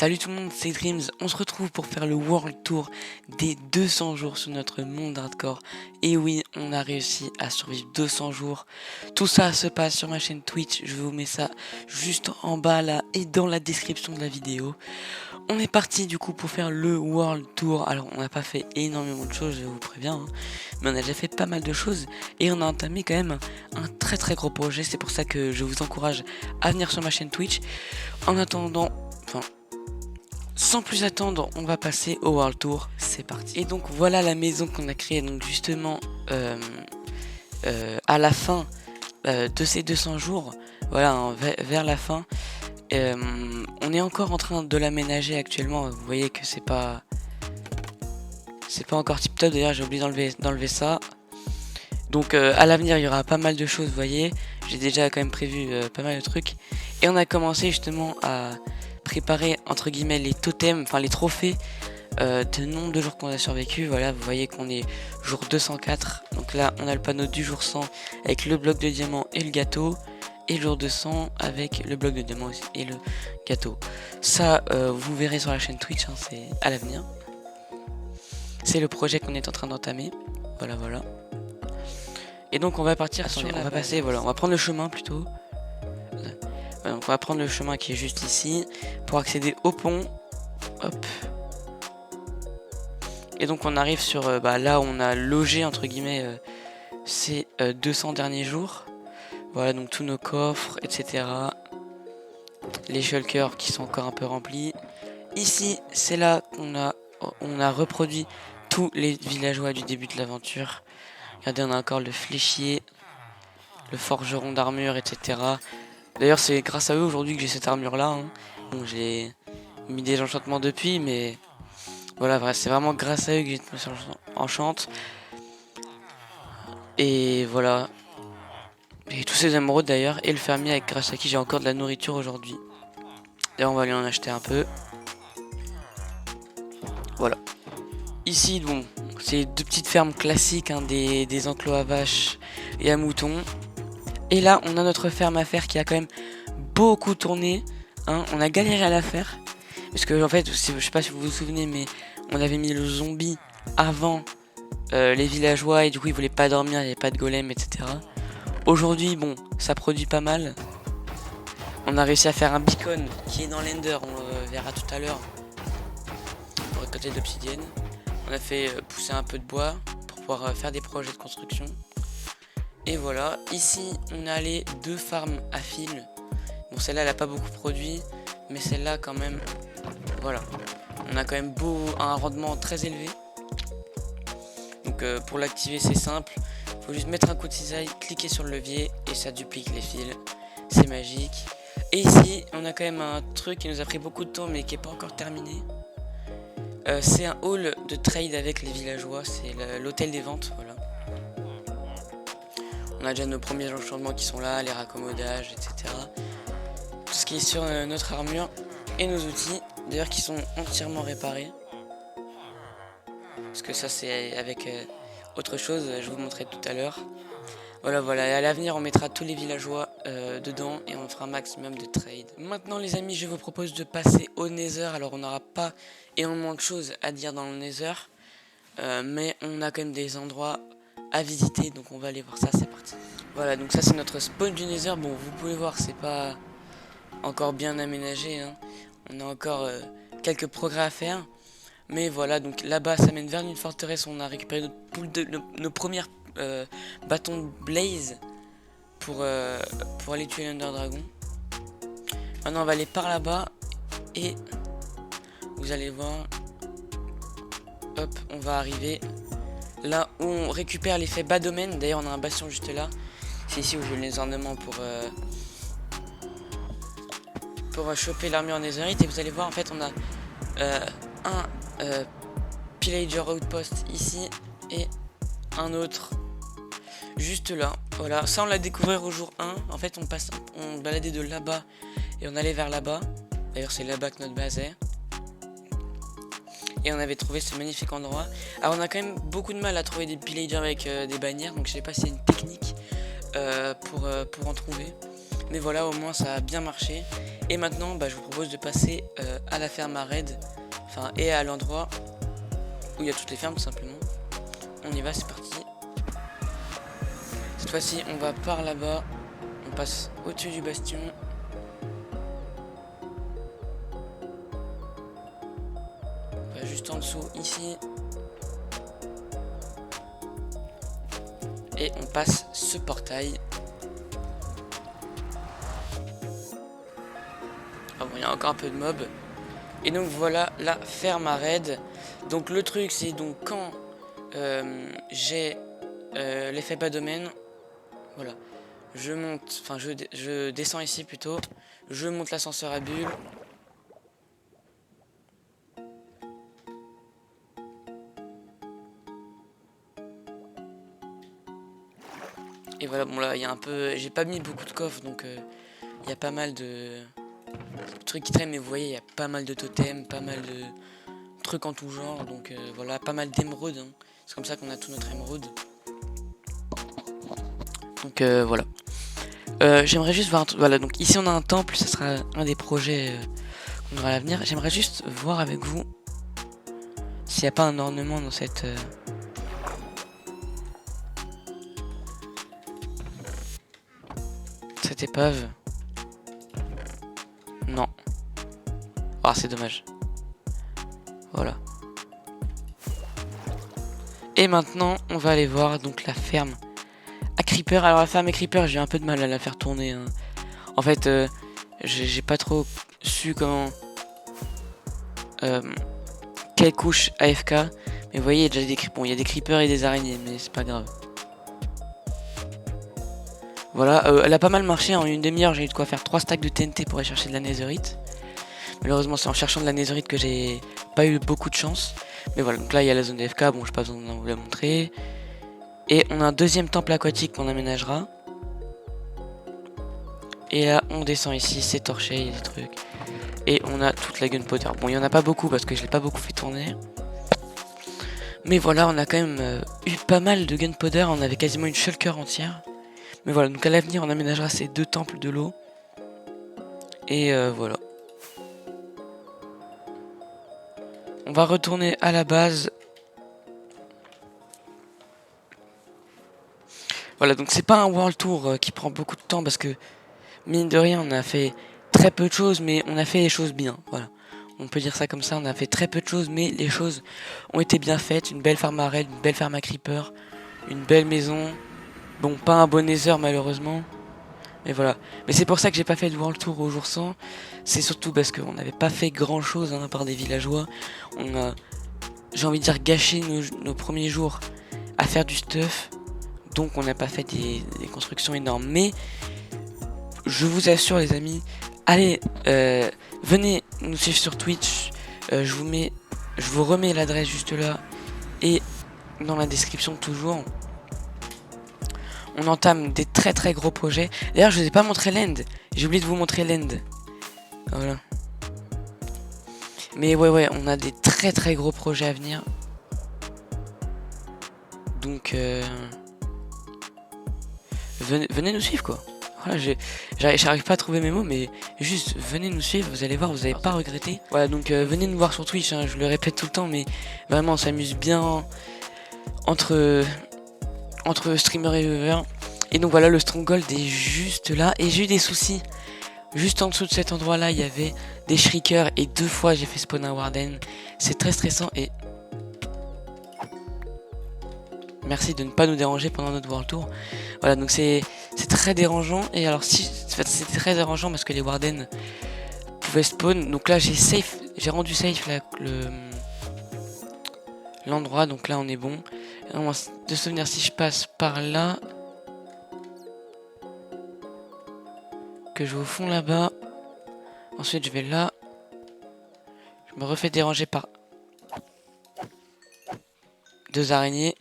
Salut tout le monde, c'est Dreams. On se retrouve pour faire le World Tour des 200 jours sur notre monde hardcore. Et oui, on a réussi à survivre 200 jours. Tout ça se passe sur ma chaîne Twitch. Je vous mets ça juste en bas là et dans la description de la vidéo. On est parti du coup pour faire le World Tour. Alors on n'a pas fait énormément de choses, je vous préviens, hein, mais on a déjà fait pas mal de choses et on a entamé quand même un très gros projet. C'est pour ça que je vous encourage à venir sur ma chaîne Twitch. En attendant, sans plus attendre, on va passer au World Tour, c'est parti. Et donc voilà la maison qu'on a créée, donc justement à la fin de ces 200 jours, voilà, hein, vers la fin. On est encore en train de l'aménager actuellement, vous voyez que c'est pas encore tip top, d'ailleurs j'ai oublié d'enlever ça. Donc à l'avenir il y aura pas mal de choses, vous voyez, j'ai déjà quand même prévu pas mal de trucs. Et on a commencé justement à préparer entre guillemets les totems, enfin les trophées de nombre de jours qu'on a survécu. Voilà, vous voyez qu'on est jour 204, donc là on a le panneau du jour 100 avec le bloc de diamant et le gâteau, et le jour 200 avec le bloc de diamant aussi et le gâteau. Ça vous verrez sur la chaîne Twitch, hein, c'est à l'avenir. C'est le projet qu'on est en train d'entamer. Voilà. Et donc on va partir, attendez, on va passer, voilà, on va prendre le chemin plutôt. Donc on va prendre le chemin qui est juste ici pour accéder au pont. Hop. Et donc on arrive sur là où on a logé entre guillemets ces 200 derniers jours. Voilà, donc tous nos coffres, etc. Les shulkers qui sont encore un peu remplis. Ici, c'est là qu'on a reproduit tous les villageois du début de l'aventure. Regardez, on a encore le fléchier, le forgeron d'armure, etc. D'ailleurs, c'est grâce à eux aujourd'hui que j'ai cette armure là. Hein. Bon, j'ai mis des enchantements depuis, mais voilà, c'est vraiment grâce à eux que j'ai enchante. Et voilà. Et tous ces émeraudes d'ailleurs, et le fermier grâce à qui j'ai encore de la nourriture aujourd'hui. D'ailleurs, on va lui en acheter un peu. Voilà. Ici, bon, c'est deux petites fermes classiques, hein, des enclos à vaches et à moutons. Et là, on a notre ferme à faire qui a quand même beaucoup tourné. Hein. On a galéré à la faire. Parce que, en fait, je sais pas si vous vous souvenez, mais on avait mis le zombie avant les villageois. Et du coup, ils voulaient pas dormir, il n'y avait pas de golem, etc. Aujourd'hui, bon, ça produit pas mal. On a réussi à faire un beacon qui est dans l'Ender. On le verra tout à l'heure. Pour récolter de l'obsidienne. On a fait pousser un peu de bois pour pouvoir faire des projets de construction. Et voilà, ici on a les deux farms à fil. Bon, celle-là elle a pas beaucoup produit, mais celle-là quand même, voilà. On a quand même un rendement très élevé. Donc pour l'activer c'est simple, faut juste mettre un coup de cisaille, cliquer sur le levier et ça duplique les fils. C'est magique. Et ici on a quand même un truc qui nous a pris beaucoup de temps mais qui n'est pas encore terminé. C'est un hall de trade avec les villageois, c'est l'hôtel des ventes, voilà. On a déjà nos premiers enchantements qui sont là, les raccommodages, etc. Tout ce qui est sur notre armure et nos outils, d'ailleurs qui sont entièrement réparés. Parce que ça c'est avec autre chose, je vous montrerai tout à l'heure. Voilà, et à l'avenir on mettra tous les villageois dedans et on fera un maximum de trade. Maintenant les amis, je vous propose de passer au Nether. Alors on n'aura pas énormément de choses à dire dans le Nether, mais on a quand même des endroits à visiter, donc on va aller voir ça, c'est parti. Voilà, donc ça c'est notre spawn du Nether. Bon, vous pouvez voir, c'est pas encore bien aménagé, hein. On a encore quelques progrès à faire. Mais voilà, donc là-bas ça mène vers une forteresse. On a récupéré nos premières bâtons Blaze pour aller tuer l'Under Dragon. Maintenant on va aller par là-bas et vous allez voir, hop, on va arriver là où on récupère l'effet bas domaine. D'ailleurs on a un bastion juste là. C'est ici où j'ai les ornements pour choper l'armure netherite. Et vous allez voir, en fait on a un pillager outpost ici et un autre juste là. Voilà, ça on l'a découvert au jour 1. En fait on baladait de là-bas et on allait vers là-bas. D'ailleurs c'est là-bas que notre base est. Et on avait trouvé ce magnifique endroit. Alors on a quand même beaucoup de mal à trouver des pillagers avec des bannières. Donc je sais pas si c'est une technique pour en trouver. Mais voilà, au moins ça a bien marché. Et maintenant, je vous propose de passer à la ferme à raid, enfin, et à l'endroit où il y a toutes les fermes, tout simplement. On y va, c'est parti. Cette fois-ci, on va par là-bas. On passe au-dessus du bastion. On va juste en dessous, ici. Et on passe ce portail. Ah bon, il y a encore un peu de mobs. Et donc voilà la ferme à raid. Donc le truc, c'est donc quand j'ai l'effet bas domaine, voilà, je monte, enfin je descends ici plutôt, je monte l'ascenseur à bulles. Et voilà, bon là il y a un peu, j'ai pas mis beaucoup de coffres, donc il y a pas mal de trucs qui traînent, mais vous voyez il y a pas mal de totems, pas mal de trucs en tout genre, donc voilà, pas mal d'émeraudes, hein. C'est comme ça qu'on a tout notre émeraude. Donc voilà. J'aimerais juste voir, voilà, donc ici on a un temple, ça sera un des projets qu'on aura à l'avenir. J'aimerais juste voir avec vous s'il n'y a pas un ornement dans cette épave. Non. Ah, c'est dommage. Voilà. Et maintenant, on va aller voir donc la ferme à Creeper. Alors la ferme à Creeper, j'ai un peu de mal à la faire tourner, hein. En fait, j'ai pas trop su comment... quelle couche AFK. Mais vous voyez, il y a déjà des creepers. Bon, il y a des creepers et des araignées, mais c'est pas grave. Voilà, elle a pas mal marché. En une demi-heure, j'ai eu de quoi faire 3 stacks de TNT pour aller chercher de la netherite. Malheureusement, c'est en cherchant de la netherite que j'ai pas eu beaucoup de chance. Mais voilà, donc là, il y a la zone AFK. Bon, j'ai pas besoin de vous la montrer. Et on a un deuxième temple aquatique qu'on aménagera. Et là, on descend ici, c'est torché, il y a des trucs. Et on a toute la gunpowder. Bon, il y en a pas beaucoup parce que je l'ai pas beaucoup fait tourner. Mais voilà, on a quand même eu pas mal de gunpowder. On avait quasiment une shulker entière. Mais voilà, donc à l'avenir, on aménagera ces 2 temples de l'eau. Et voilà. On va retourner à la base. Voilà, donc c'est pas un world tour qui prend beaucoup de temps parce que, mine de rien, on a fait très peu de choses, mais on a fait les choses bien. Voilà. On peut dire ça comme ça, on a fait très peu de choses, mais les choses ont été bien faites. Une belle ferme à raid, une belle ferme à creeper, une belle maison. Bon, pas un bon nether malheureusement. Mais voilà. Mais c'est pour ça que j'ai pas fait de world tour au jour 100. C'est surtout parce qu'on n'avait pas fait grand chose, hein, à part des villageois. On a, j'ai envie de dire, gâché nos premiers jours à faire du stuff. Donc on n'a pas fait des constructions énormes. Mais je vous assure les amis, allez, venez nous suivre sur Twitch. Je vous remets l'adresse juste là. Et dans la description toujours. On entame des très très gros projets. D'ailleurs, je vous ai pas montré l'end. J'ai oublié de vous montrer l'end. Voilà. Mais ouais, on a des très très gros projets à venir. Donc, venez nous suivre quoi. Voilà, j'arrive pas à trouver mes mots, mais juste venez nous suivre. Vous allez voir, vous allez pas regretter. Voilà, donc venez nous voir sur Twitch. Hein, je le répète tout le temps, mais vraiment, on s'amuse bien entre streamer et viewer. Et donc voilà, le stronghold est juste là. Et j'ai eu des soucis. Juste en dessous de cet endroit là, il y avait des shriekers. Et 2 fois j'ai fait spawn un warden. C'est très stressant. Et merci de ne pas nous déranger pendant notre world tour. Voilà, donc c'est très dérangeant. Et alors si c'était très dérangeant parce que les wardens pouvaient spawn. Donc là j'ai rendu safe l'endroit. Donc là on est bon. De souvenir, si je passe par là, que je vais au fond là-bas, ensuite je vais là, je me refais déranger par 2 araignées.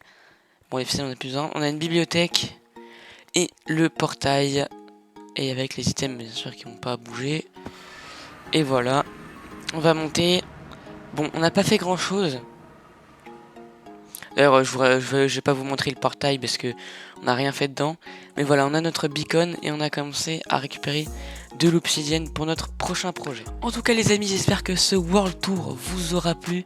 Bon, les ficelles on a plus besoin. On a une bibliothèque et le portail, et avec les items bien sûr qui n'ont pas bougé. Et voilà, on va monter. Bon, on n'a pas fait grand chose. D'ailleurs, je vais pas vous montrer le portail parce que on n'a rien fait dedans. Mais voilà, on a notre beacon et on a commencé à récupérer de l'obsidienne pour notre prochain projet. En tout cas les amis, j'espère que ce World Tour vous aura plu.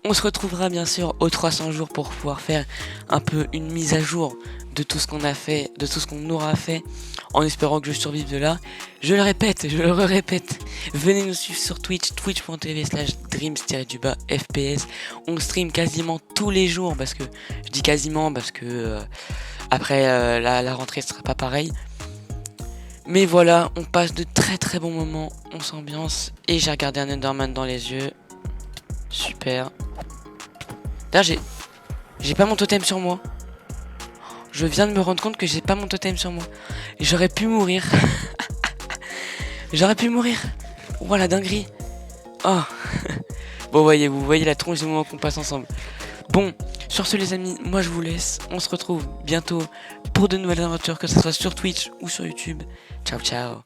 On se retrouvera bien sûr aux 300 jours pour pouvoir faire un peu une mise à jour de tout ce qu'on a fait, de tout ce qu'on aura fait, en espérant que je survive de là. Je le répète, je le répète, venez nous suivre sur Twitch, twitch.tv/dreams-fps. On stream quasiment tous les jours, parce que, je dis quasiment, parce que après la rentrée sera pas pareil. Mais voilà, on passe de très très bons moments, on s'ambiance, et j'ai regardé un Enderman dans les yeux. Super. D'ailleurs, j'ai pas mon totem sur moi. Je viens de me rendre compte que j'ai pas mon totem sur moi. Et j'aurais pu mourir. J'aurais pu mourir. Oh la dinguerie. Oh. Bon, vous voyez la tronche du moment qu'on passe ensemble. Bon, sur ce les amis, moi je vous laisse. On se retrouve bientôt pour de nouvelles aventures, que ce soit sur Twitch ou sur YouTube. Ciao ciao.